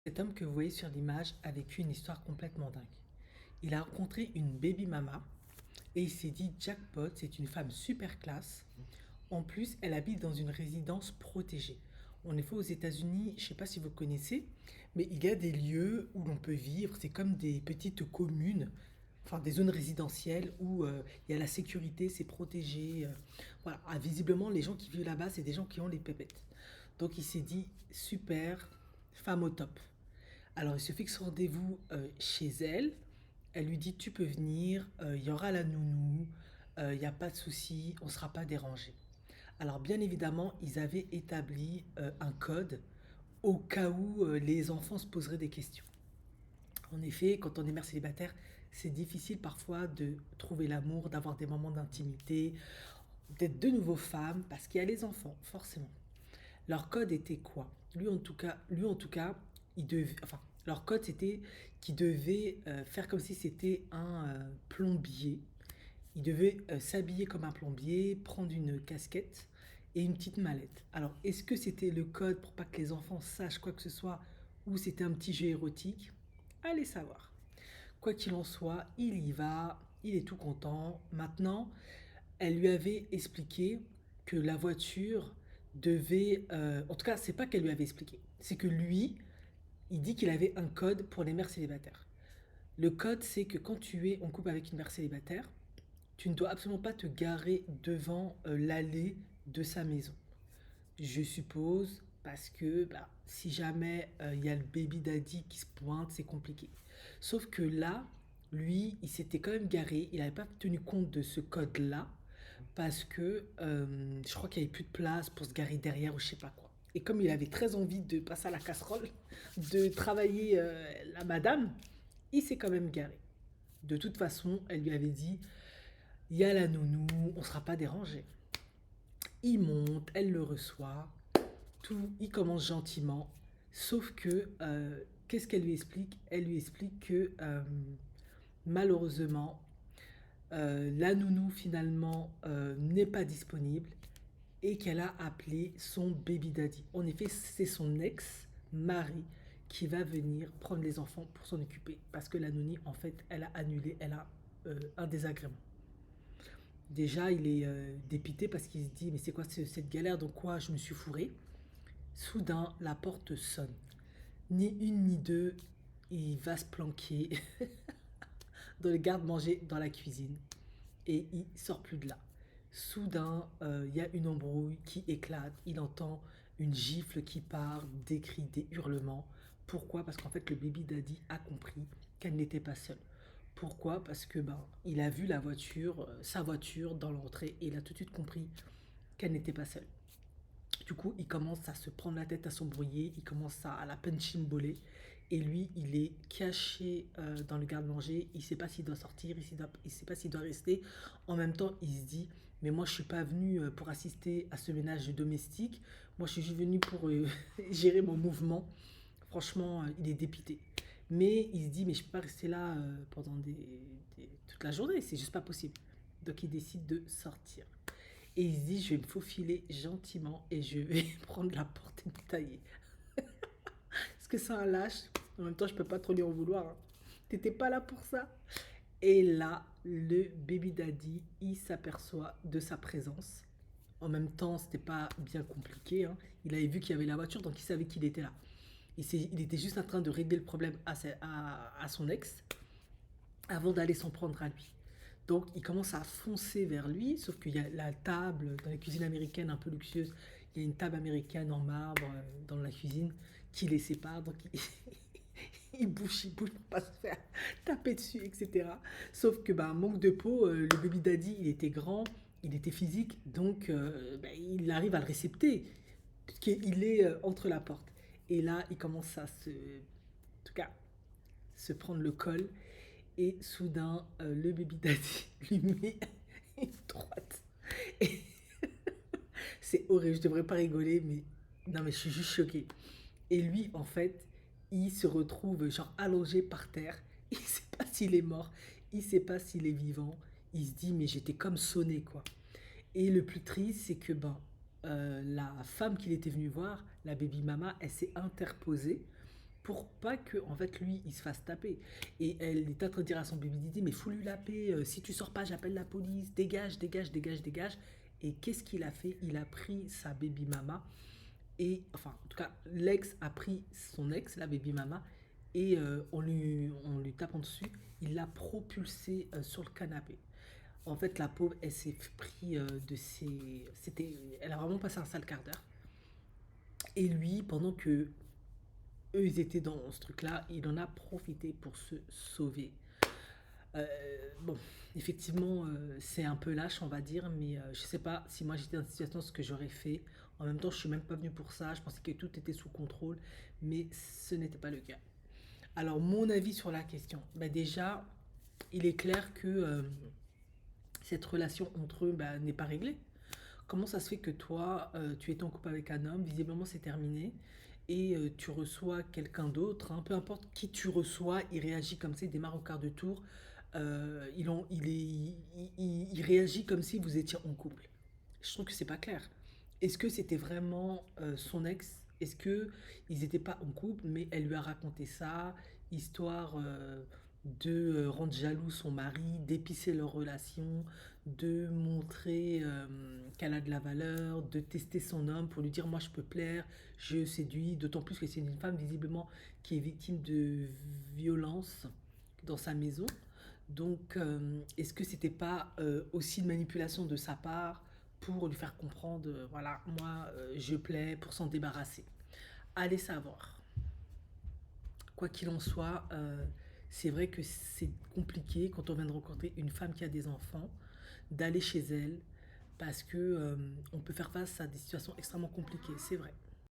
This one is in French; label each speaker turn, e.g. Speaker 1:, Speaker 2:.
Speaker 1: Cet homme que vous voyez sur l'image a vécu une histoire complètement dingue. Il a rencontré une baby mama et il s'est dit jackpot, c'est une femme super classe. En plus, elle habite dans une résidence protégée. En effet, aux États-Unis, je ne sais pas si vous connaissez, mais il y a des lieux où l'on peut vivre. C'est comme des petites communes, enfin des zones résidentielles où il y a la sécurité, c'est protégé. Voilà. Ah, visiblement, les gens qui vivent là-bas, c'est des gens qui ont les pépettes. Donc il s'est dit super, femme au top. Alors, il se fixe rendez-vous chez elle. Elle lui dit, tu peux venir, il y aura la nounou, il n'y a pas de souci, on ne sera pas dérangé. Alors, bien évidemment, ils avaient établi un code au cas où les enfants se poseraient des questions. En effet, quand on est mère célibataire, c'est difficile parfois de trouver l'amour, d'avoir des moments d'intimité, d'être de nouveau femme, parce qu'il y a les enfants, forcément. Leur code était quoi? Lui en tout cas, leur code c'était qu'il devait faire comme si c'était un plombier. Il devait s'habiller comme un plombier, prendre une casquette et une petite mallette. Alors, est-ce que c'était le code pour pas que les enfants sachent quoi que ce soit ou c'était un petit jeu érotique? Allez savoir. Quoi qu'il en soit, il y va, il est tout content. Maintenant, elle lui avait expliqué que la voiture devait... en tout cas, c'est pas qu'elle lui avait expliqué. C'est que lui, il dit qu'il avait un code pour les mères célibataires. Le code, c'est que quand tu es en couple avec une mère célibataire, tu ne dois absolument pas te garer devant l'allée de sa maison. Je suppose parce que si jamais il y a le baby daddy qui se pointe, c'est compliqué. Sauf que là, lui, il s'était quand même garé, il n'avait pas tenu compte de ce code-là parce que je crois qu'il n'y avait plus de place pour se garer derrière ou je sais pas quoi. Et comme il avait très envie de passer à la casserole, de travailler la madame, il s'est quand même garé. De toute façon, elle lui avait dit, il y a la nounou, on ne sera pas dérangé. Il monte, elle le reçoit, tout, il commence gentiment, sauf que, qu'est-ce qu'elle lui explique? Elle lui explique que malheureusement, la nounou finalement n'est pas disponible et qu'elle a appelé son baby daddy. En effet, c'est son ex-mari qui va venir prendre les enfants pour s'en occuper parce que la nounou, en fait, elle a annulé, elle a un désagrément. Déjà, il est dépité parce qu'il se dit, mais c'est quoi cette galère, dans quoi je me suis fourré? Soudain, la porte sonne. Ni une ni deux, il va se planquer dans le garde-manger dans la cuisine et il sort plus de là. Soudain, il y a une embrouille qui éclate, il entend une gifle qui part, des cris, des hurlements. Pourquoi? Parce qu'en fait, le baby daddy a compris qu'elle n'était pas seule. Pourquoi? Parce que il a vu la voiture, sa voiture dans l'entrée et il a tout de suite compris qu'elle n'était pas seule. Du coup, il commence à se prendre la tête, à s'embrouiller, il commence à la punchimboler. Et lui, il est caché dans le garde-manger, il ne sait pas s'il doit sortir, il ne sait pas s'il doit rester. En même temps, il se dit, mais moi je ne suis pas venu pour assister à ce ménage domestique, moi je suis juste venu pour gérer mon mouvement. Franchement, il est dépité. Mais il se dit, mais je ne peux pas rester là pendant toute la journée, c'est juste pas possible. Donc il décide de sortir. Et il se dit, je vais me faufiler gentiment et je vais prendre la porte et me tailler. Parce que c'est un lâche. En même temps, je peux pas trop lui en vouloir, hein. T'étais pas là pour ça. Et là, le baby daddy, il s'aperçoit de sa présence. En même temps, c'était pas bien compliqué, hein. Il avait vu qu'il y avait la voiture, donc il savait qu'il était là. Il était juste en train de régler le problème à son ex avant d'aller s'en prendre à lui. Donc il commence à foncer vers lui, sauf qu'il y a la table dans la cuisine américaine un peu luxueuse, il y a une table américaine en marbre dans la cuisine qui les sépare, donc il bouge pour pas se faire taper dessus, etc. Sauf que manque de peau, le baby daddy il était grand, il était physique, donc il arrive à le récepter, puisqu'il est entre la porte. Et là il commence à en tout cas, se prendre le col et soudain, le baby daddy lui met une droite. Et c'est horrible, je devrais pas rigoler, mais non, mais je suis juste choquée. Et lui, en fait, il se retrouve genre allongé par terre. Il sait pas s'il est mort, il sait pas s'il est vivant. Il se dit, mais j'étais comme sonné, quoi. Et le plus triste, c'est que la femme qu'il était venu voir, la baby mama, elle s'est interposée pour pas que en fait lui il se fasse taper. Et elle est en train de dire à son baby Didi mais fous-lui la paix, si tu sors pas j'appelle la police, dégage, dégage, dégage, dégage. Et qu'est-ce qu'il a fait? Il a pris sa baby mama et enfin en tout cas l'ex a pris son ex, la baby mama, et on lui tapant dessus, il l'a propulsée sur le canapé. En fait, la pauvre, elle s'est pris de ses. Elle a vraiment passé un sale quart d'heure. Et lui, pendant que eux, ils étaient dans ce truc-là, il en a profité pour se sauver. Bon, effectivement, c'est un peu lâche, on va dire, mais je sais pas si moi j'étais dans cette situation, ce que j'aurais fait. En même temps, je suis même pas venu pour ça. Je pensais que tout était sous contrôle, mais ce n'était pas le cas. Alors, mon avis sur la question, bah déjà, il est clair que cette relation entre eux bah, n'est pas réglée. Comment ça se fait que toi, tu étais en couple avec un homme, visiblement c'est terminé, et tu reçois quelqu'un d'autre, hein, peu importe qui tu reçois, il réagit comme ça, il démarre au quart de tour, il réagit comme si vous étiez en couple. Je trouve que c'est pas clair. Est-ce que c'était vraiment son ex? Est-ce que ils n'étaient pas en couple, mais elle lui a raconté ça, histoire de rendre jaloux son mari, d'épicer leur relation, de montrer qu'elle a de la valeur, de tester son homme pour lui dire moi je peux plaire, je séduis, d'autant plus que c'est une femme visiblement qui est victime de violence dans sa maison. Donc est-ce que c'était pas aussi une manipulation de sa part pour lui faire comprendre, voilà, moi je plais pour s'en débarrasser. Allez savoir. Quoi qu'il en soit, c'est vrai que c'est compliqué quand on vient de rencontrer une femme qui a des enfants, d'aller chez elle, parce que on peut faire face à des situations extrêmement compliquées, c'est vrai.